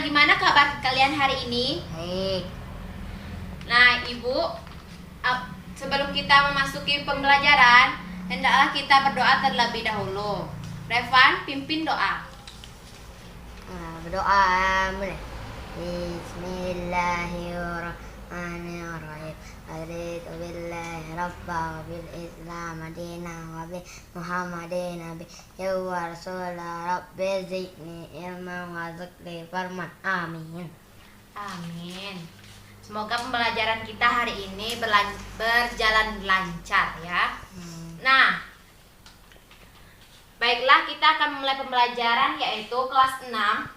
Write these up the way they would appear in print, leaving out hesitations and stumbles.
gimana kabar kalian hari ini? Baik. Nah, Ibu, sebelum kita memasuki pembelajaran, hendaklah kita berdoa terlebih dahulu. Revan, pimpin doa. Berdoa mulai. Bismillahirrahmanirrahim. Raditu billahi rabba wa bil islam madina wa bi muhammadin nabi wa rasulah rabbi zidni ilman wa zikri farman. Amin. Amin. Semoga pembelajaran kita hari ini berjalan lancar ya. Nah, baiklah, kita akan mulai pembelajaran yaitu kelas 6.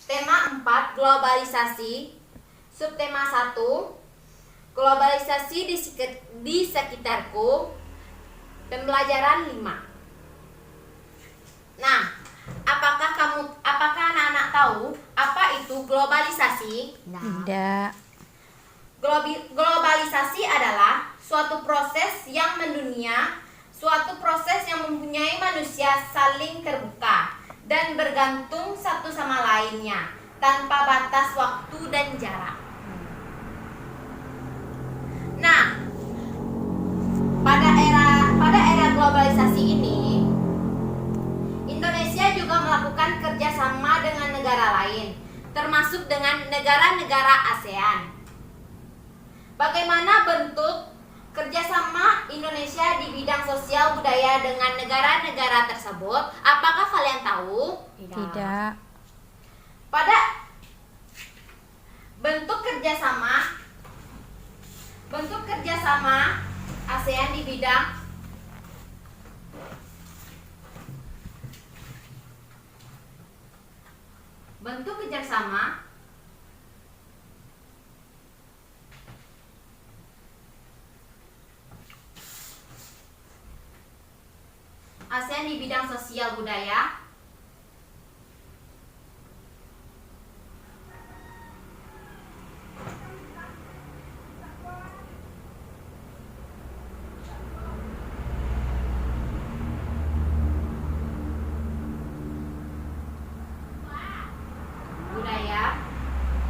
Tema 4, globalisasi. Subtema 1, globalisasi di sekitarku. Pembelajaran 5. Nah, apakah anak-anak tahu apa itu globalisasi? Tidak. Globalisasi adalah suatu proses yang mendunia, suatu proses yang mempunyai manusia saling terbuka dan bergantung satu sama lainnya tanpa batas waktu dan jarak. Nah, pada era globalisasi ini, Indonesia juga melakukan kerjasama dengan negara lain, termasuk dengan negara-negara ASEAN. Bagaimana bentuk kerjasama Indonesia di bidang sosial budaya dengan negara-negara tersebut? Apakah kalian tahu? Tidak. Pada bentuk kerjasama ASEAN di bidang ASEAN di bidang sosial budaya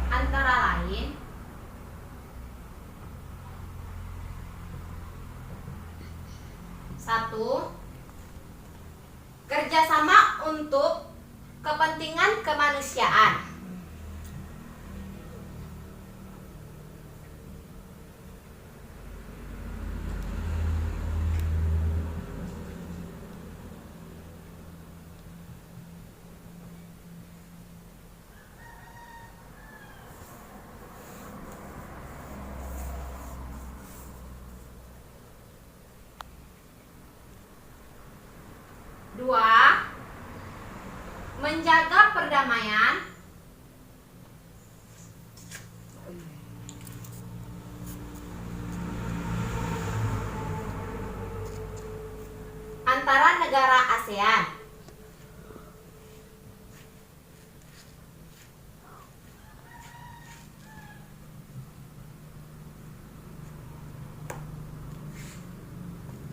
antara lain satu, kerjasama untuk kepentingan kemanusiaan. Dua, menjaga perdamaian antara negara ASEAN.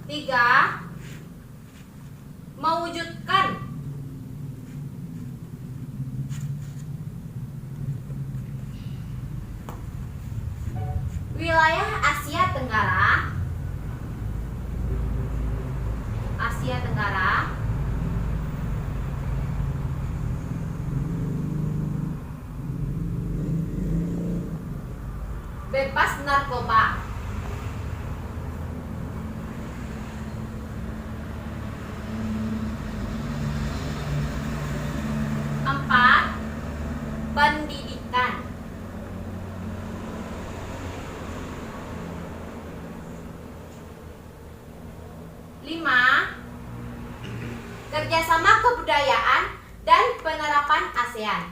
Tiga, mewujudkan wilayah Asia Tenggara bebas narkoba. Empat, pendidikan. Lima, kerjasama kebudayaan dan penerapan ASEAN.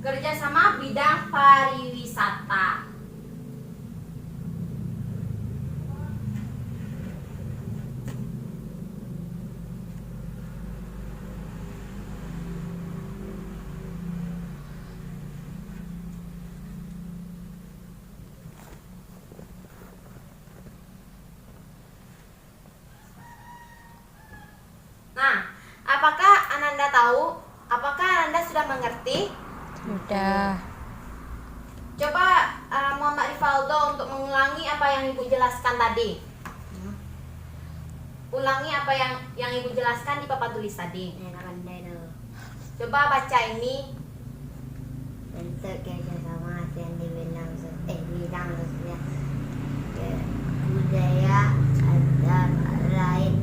kerjasama bidang pariwisata. Nah, apakah Ananda tahu? Apakah Ananda sudah mengerti? Sudah. Coba Muhammad Rivaldo untuk mengulangi apa yang Ibu jelaskan tadi. Ulangi apa yang Ibu jelaskan di papan tulis tadi. Coba baca ini. Bentuk kerjasama ASEAN di bidang sosial budaya antara lain.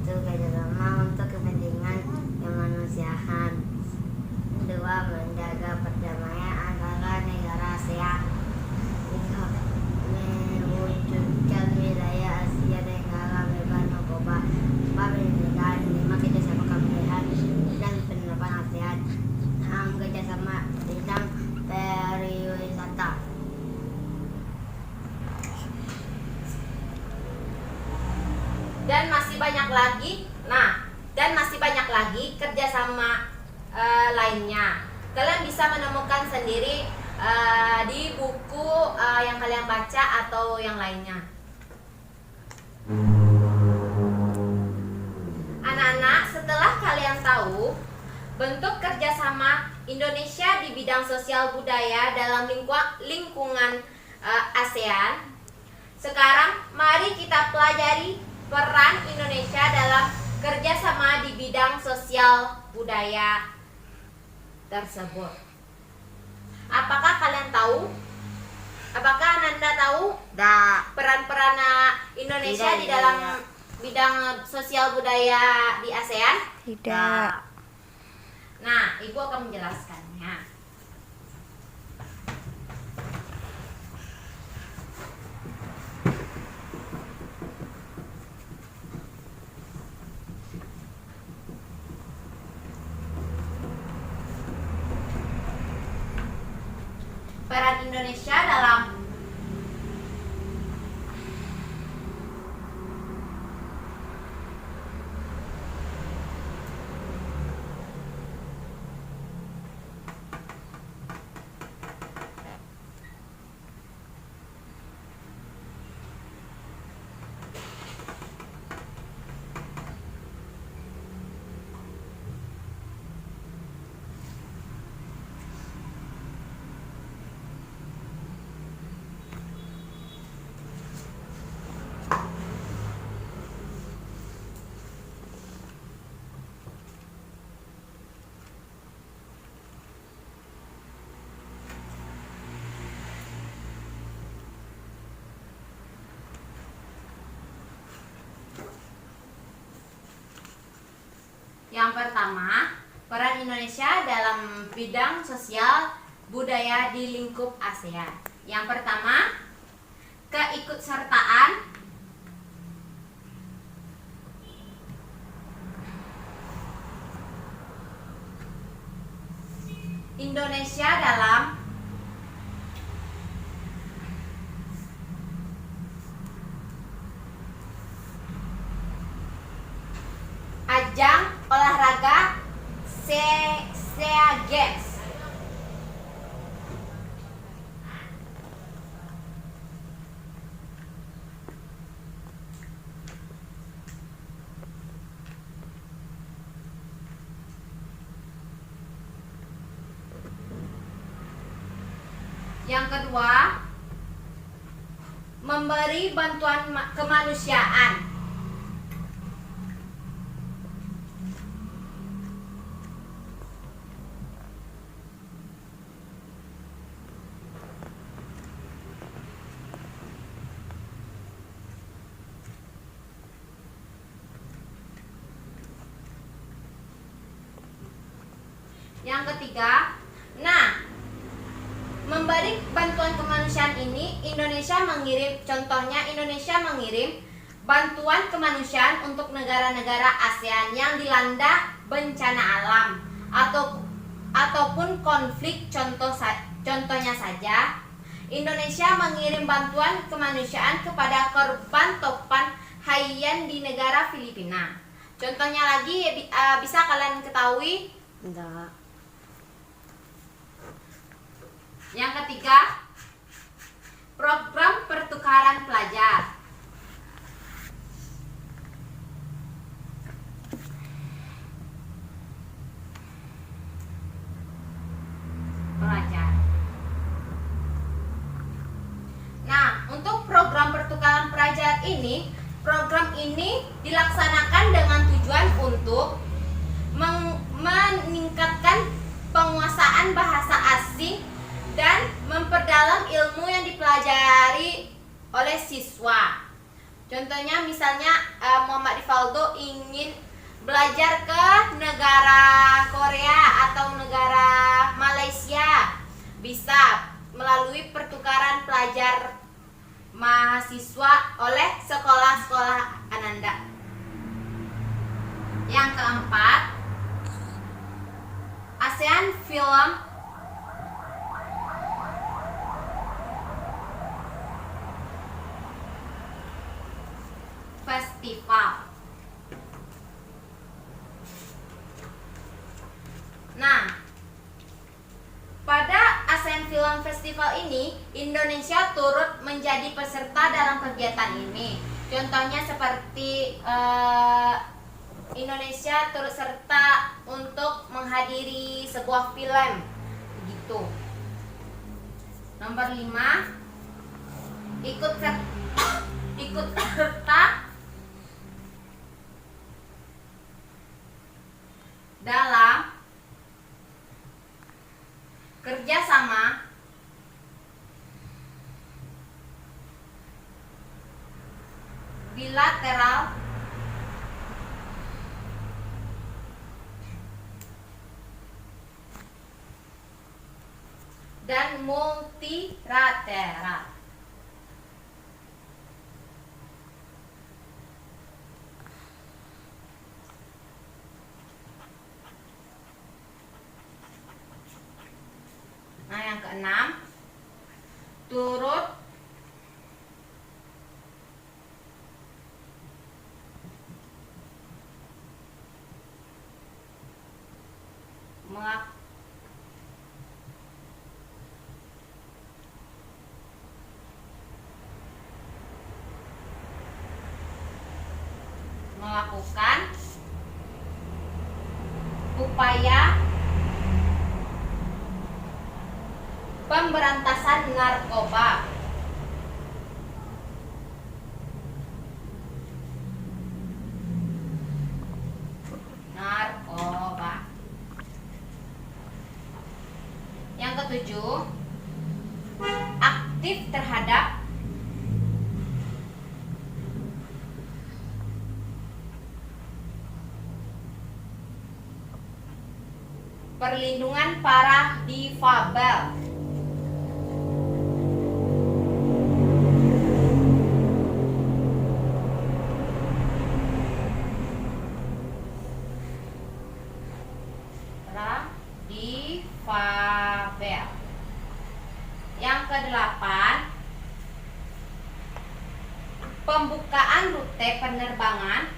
Satu, kerjasama untuk kepentingan kemanusiaan. Dua, menjaga perdamaian antara negara ASEAN. Tiga, mewujudkan wilayah Asia Tenggara bebas narkoba. Empat, pendidikan. Lima, kerjasama kebudayaan dan penerapan ASEAN. Enam, kerjasama bidang pariwisata. Dan masih banyak lagi. Nah, dan masih banyak lagi kerjasama lainnya. Kalian bisa menemukan sendiri di buku yang kalian baca atau yang lainnya. Anak-anak, setelah kalian tahu bentuk kerjasama Indonesia di bidang sosial budaya dalam lingkungan ASEAN, sekarang mari kita pelajari peran Indonesia dalam kerjasama di bidang sosial budaya tersebut. Apakah kalian tahu? Apakah Ananda tahu peran-peran Indonesia di dalam bidang sosial budaya di ASEAN? Tidak. Nah, Ibu akan menjelaskannya. Peran Indonesia dalam yang pertama, peran Indonesia dalam bidang sosial budaya di lingkup ASEAN. Yang pertama, keikutsertaan Indonesia dalam ajang olahraga SEA Games. Yang kedua, memberi bantuan kemanusiaan. Yang ketiga, memberi bantuan kemanusiaan ini Indonesia mengirim bantuan kemanusiaan untuk negara-negara ASEAN yang dilanda bencana alam ataupun konflik. Contohnya saja, Indonesia mengirim bantuan kemanusiaan kepada korban topan Haiyan di negara Filipina. Contohnya lagi bisa kalian ketahui. Enggak. Yang ketiga, program pertukaran pelajar. Nah, untuk program pertukaran pelajar ini, program ini dilaksanakan dengan tujuan untuk meningkatkan penguasaan bahasa asing dan memperdalam ilmu yang dipelajari oleh siswa. Contohnya misalnya Muhammad Rivaldo ingin belajar ke negara Korea atau negara Malaysia, bisa melalui pertukaran pelajar mahasiswa oleh sekolah-sekolah Ananda. Yang keempat, ASEAN Film Festival. Nah, pada ASEAN Film Festival ini, Indonesia turut menjadi peserta dalam kegiatan ini. Contohnya seperti Indonesia turut serta untuk menghadiri sebuah film, begitu. Nomor 5, ikut serta dalam kerjasama bilateral dan multilateral. Nah, yang keenam, turut melakukan upaya pemberantasan narkoba. Yang ketujuh, aktif terhadap perlindungan para difabel. Difabel. Yang kedelapan, pembukaan rute penerbangan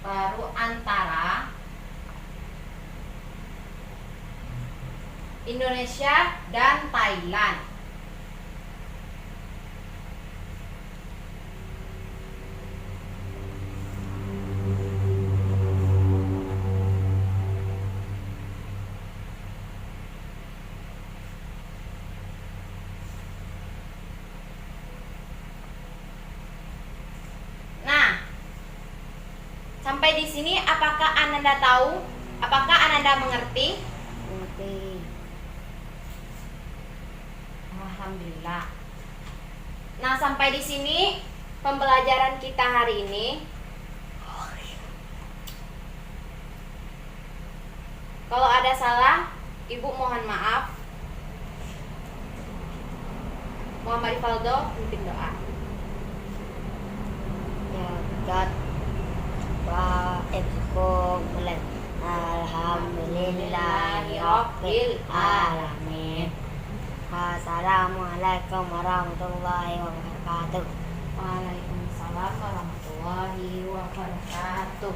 baru antara Indonesia dan Thailand. Sampai di sini apakah Ananda tahu? Apakah Ananda mengerti? Oke. Alhamdulillah. Nah, sampai di sini pembelajaran kita hari ini. Kalau ada salah, Ibu mohon maaf. Muhammad Ifaldo, pimpin doa. Ya God, wa ibkum alhamdulillahi rabbil alamin. Assalamualaikum warahmatullahi wabarakatuh. Waalaikumsalam warahmatullahi wabarakatuh.